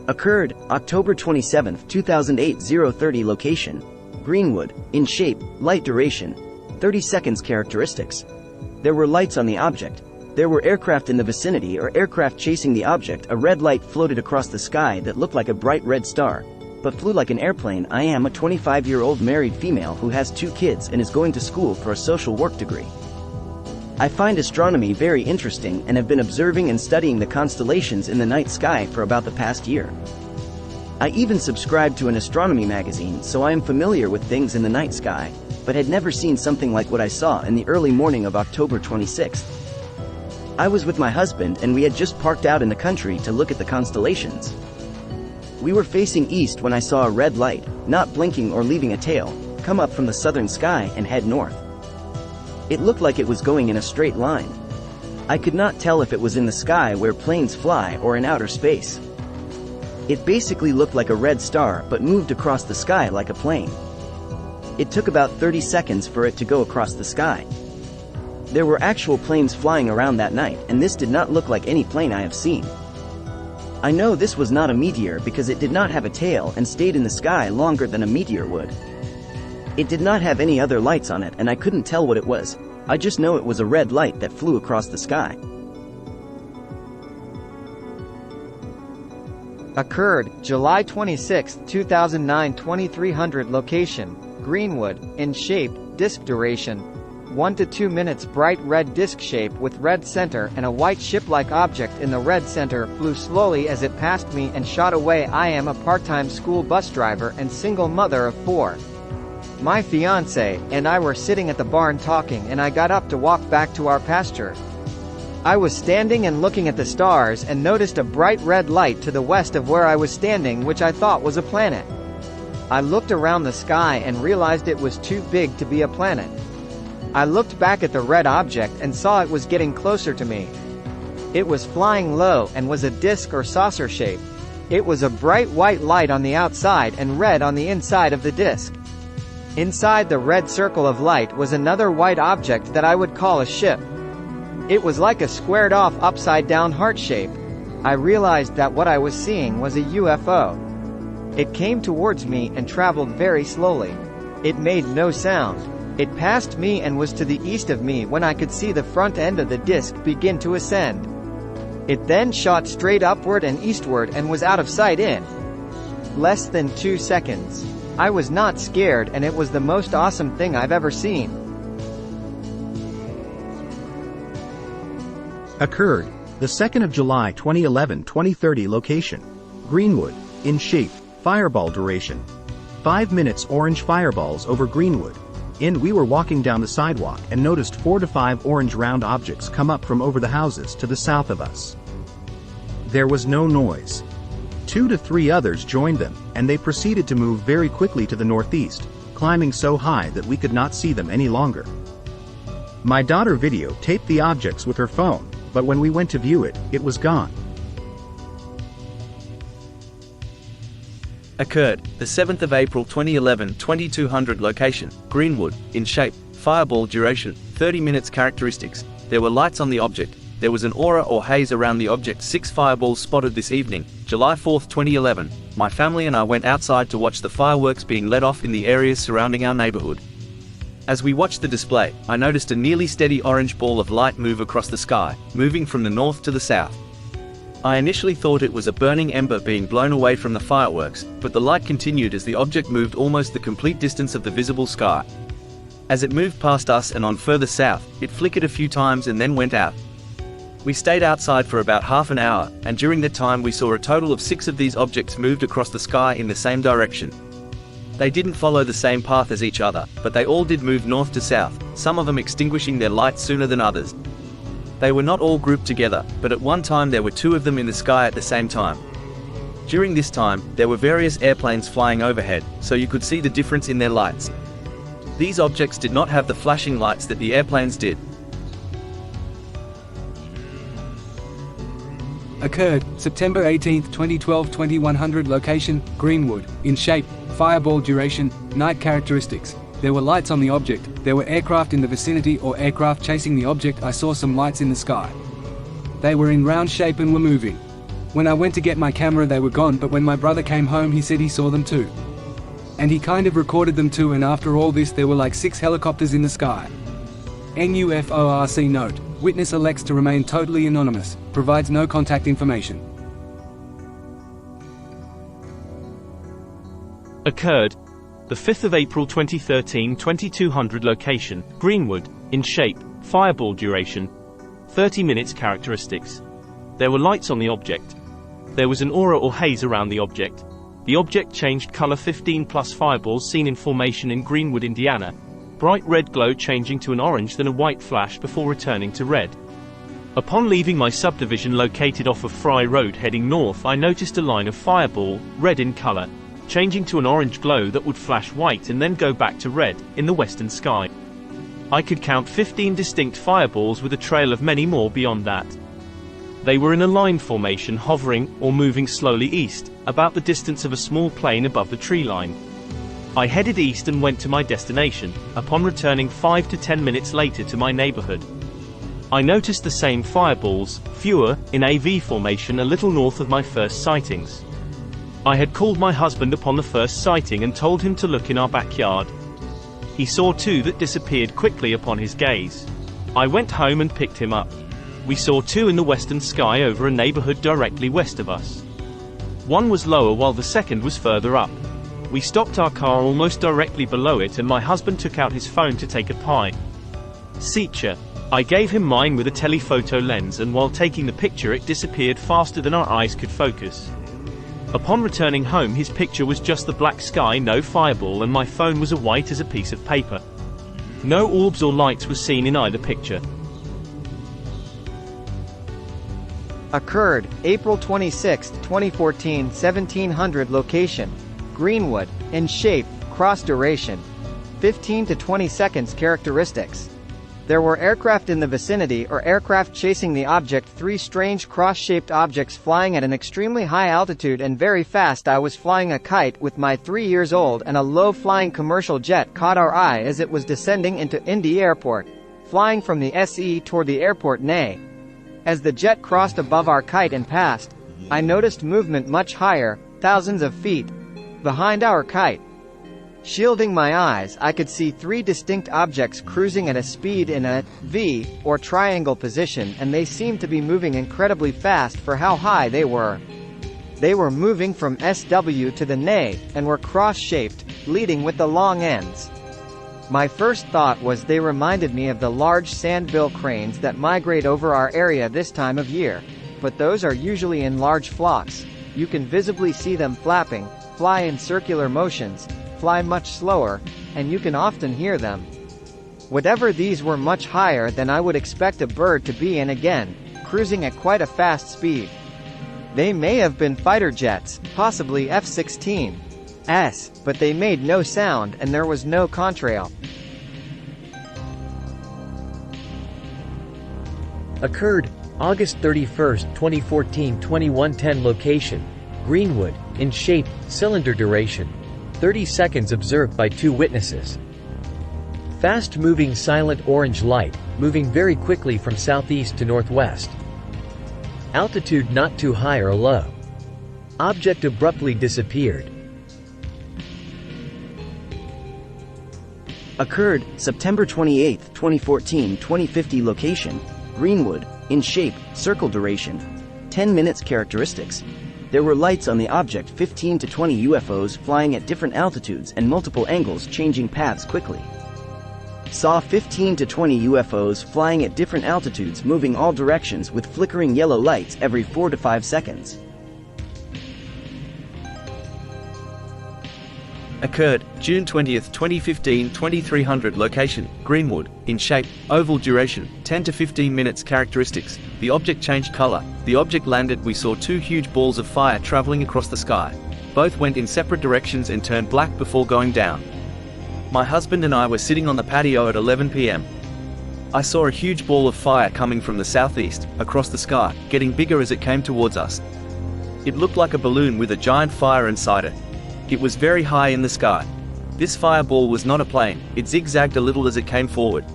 Occurred, October 27, 2008. 0:30 Location: Greenwood. In shape, light duration, 30 seconds. Characteristics: there were lights on the object. There were aircraft in the vicinity or aircraft chasing the object. A red light floated across the sky that looked like a bright red star, but flew like an airplane. I am a 25-year-old married female who has 2 kids and is going to school for a social work degree. I find astronomy very interesting and have been observing and studying the constellations in the night sky for about the past year. I even subscribe to an astronomy magazine, so I am familiar with things in the night sky, but had never seen something like what I saw in the early morning of October 26th. I was with my husband and we had just parked out in the country to look at the constellations. We were facing east when I saw a red light, not blinking or leaving a tail, come up from the southern sky and head north. It looked like it was going in a straight line. I could not tell if it was in the sky where planes fly or in outer space. It basically looked like a red star but moved across the sky like a plane. It took about 30 seconds for it to go across the sky. There were actual planes flying around that night, and this did not look like any plane I have seen. I know this was not a meteor because it did not have a tail and stayed in the sky longer than a meteor would. It did not have any other lights on it and I couldn't tell what it was. I just know it was a red light that flew across the sky. Occurred, July 26, 2009. 2300 Location: Greenwood. In shape, disc duration, 1 to 2 minutes. Bright red disc shape with red center and a white ship-like object in the red center. Flew slowly as it passed me and shot away. I am a part-time school bus driver and single mother of 4. My fiancé and I were sitting at the barn talking and I got up to walk back to our pasture. I was standing and looking at the stars and noticed a bright red light to the west of where I was standing, which I thought was a planet. I looked around the sky and realized it was too big to be a planet. I looked back at the red object and saw it was getting closer to me. It was flying low and was a disc or saucer shape. It was a bright white light on the outside and red on the inside of the disc. Inside the red circle of light was another white object that I would call a ship. It was like a squared-off upside-down heart shape. I realized that what I was seeing was a UFO. It came towards me and traveled very slowly. It made no sound. It passed me and was to the east of me when I could see the front end of the disc begin to ascend. It then shot straight upward and eastward and was out of sight in less than 2 seconds. I was not scared and it was the most awesome thing I've ever seen. Occurred, the 2nd of July 2011. 2030 Location: Greenwood. In shape, fireball duration, 5 minutes. Orange fireballs over Greenwood. We were walking down the sidewalk and noticed 4 to 5 orange round objects come up from over the houses to the south of us. There was no noise. 2 to 3 others joined them, and they proceeded to move very quickly to the northeast, climbing so high that we could not see them any longer. My daughter videotaped the objects with her phone, but when we went to view it, it was gone. Occurred, the 7th of April 2011. 2200 Location: Greenwood. In shape, fireball duration, 30 minutes. Characteristics: there were lights on the object. There was an aura or haze around the object. 6 fireballs spotted this evening, July 4, 2011. My family and I went outside to watch the fireworks being let off in the areas surrounding our neighborhood. As we watched the display, I noticed a nearly steady orange ball of light move across the sky, moving from the north to the south. I initially thought it was a burning ember being blown away from the fireworks, but the light continued as the object moved almost the complete distance of the visible sky. As it moved past us and on further south, it flickered a few times and then went out. We stayed outside for about half an hour, and during that time we saw a total of 6 of these objects moved across the sky in the same direction. They didn't follow the same path as each other, but they all did move north to south, some of them extinguishing their light sooner than others. They were not all grouped together, but at one time there were 2 of them in the sky at the same time. During this time, there were various airplanes flying overhead, so you could see the difference in their lights. These objects did not have the flashing lights that the airplanes did. Occurred, September 18, 2012. 2100 Location, Greenwood. In shape, fireball duration, night characteristics. There were lights on the object, there were aircraft in the vicinity or aircraft chasing the object. I saw some lights in the sky. They were in round shape and were moving. When I went to get my camera they were gone, but when my brother came home he said he saw them too. And he kind of recorded them too, and after all this there were like 6 helicopters in the sky. NUFORC note. Witness elects to remain totally anonymous, provides no contact information. Occurred, the 5th of April 2013. 2200 Location, Greenwood. In shape, fireball duration, 30 minutes. Characteristics. There were lights on the object. There was an aura or haze around the object. The object changed color. 15 plus fireballs seen in formation in Greenwood, Indiana. Bright red glow changing to an orange then a white flash before returning to red. Upon leaving my subdivision located off of Fry Road heading north, I noticed a line of fireball, red in color, changing to an orange glow that would flash white and then go back to red, in the western sky. I could count 15 distinct fireballs with a trail of many more beyond that. They were in a line formation, hovering, or moving slowly east, about the distance of a small plane above the tree line. I headed east and went to my destination, upon returning 5 to 10 minutes later to my neighborhood. I noticed the same fireballs, fewer, in AV formation a little north of my first sightings. I had called my husband upon the first sighting and told him to look in our backyard. He saw 2 that disappeared quickly upon his gaze. I went home and picked him up. We saw 2 in the western sky over a neighborhood directly west of us. One was lower while the second was further up. We stopped our car almost directly below it and my husband took out his phone to take a picture. I gave him mine with a telephoto lens, and while taking the picture it disappeared faster than our eyes could focus. Upon returning home his picture was just the black sky, no fireball, and my phone was as white as a piece of paper. No orbs or lights were seen in either picture. Occurred, April 26, 2014. 1700 Location, Greenwood. In shape, cross duration, 15 to 20 seconds. Characteristics. There were aircraft in the vicinity or aircraft chasing the object. 3 strange cross-shaped objects flying at an extremely high altitude and very fast. I was flying a kite with my 3 years old and a low-flying commercial jet caught our eye as it was descending into Indy Airport, flying from the SE toward the airport Nay. As the jet crossed above our kite and passed, I noticed movement much higher, thousands of feet, behind our kite. Shielding my eyes, I could see 3 distinct objects cruising at a speed in a V or triangle position, and they seemed to be moving incredibly fast for how high they were. They were moving from SW to the Nay, and were cross-shaped, leading with the long ends. My first thought was they reminded me of the large sandbill cranes that migrate over our area this time of year, but those are usually in large flocks. You can visibly see them flapping, fly in circular motions, fly much slower, and you can often hear them. Whatever these were much higher than I would expect a bird to be, and again, cruising at quite a fast speed. They may have been fighter jets, possibly F-16s, but they made no sound and there was no contrail. Occurred, August 31, 2014. 2110 Location, Greenwood. In shape, cylinder duration, 30 seconds. Observed by 2 witnesses. Fast-moving silent orange light, moving very quickly from southeast to northwest. Altitude not too high or low. Object abruptly disappeared. Occurred, September 28, 2014. 2050 Location, Greenwood. In shape, circle duration, 10 minutes. Characteristics. There were lights on the object. 15 to 20 UFOs flying at different altitudes and multiple angles, changing paths quickly. Saw 15 to 20 UFOs flying at different altitudes, moving all directions with flickering yellow lights every 4 to 5 seconds. Occurred, June 20, 2015. 2300 Location, Greenwood. In shape, oval duration, 10 to 15 minutes. Characteristics. The object changed color. The object landed. We saw 2 huge balls of fire traveling across the sky. Both went in separate directions and turned black before going down. My husband and I were sitting on the patio at 11 p.m. I saw a huge ball of fire coming from the southeast, across the sky, getting bigger as it came towards us. It looked like a balloon with a giant fire inside it. It was very high in the sky. This fireball was not a plane, it zigzagged a little as it came forward.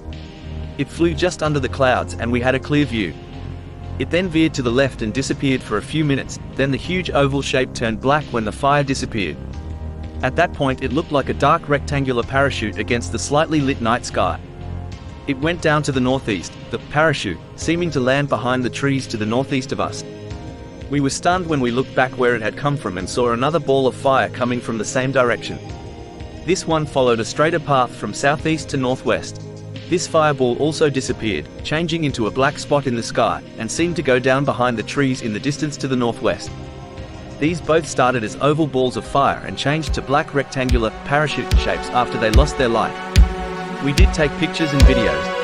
It flew just under the clouds and we had a clear view. It then veered to the left and disappeared for a few minutes, then the huge oval shape turned black when the fire disappeared. At that point it looked like a dark rectangular parachute against the slightly lit night sky. It went down to the northeast, the parachute seeming to land behind the trees to the northeast of us. We were stunned when we looked back where it had come from and saw another ball of fire coming from the same direction. This one followed a straighter path from southeast to northwest. This fireball also disappeared, changing into a black spot in the sky, and seemed to go down behind the trees in the distance to the northwest. These both started as oval balls of fire and changed to black rectangular, parachute shapes after they lost their light. We did take pictures and videos,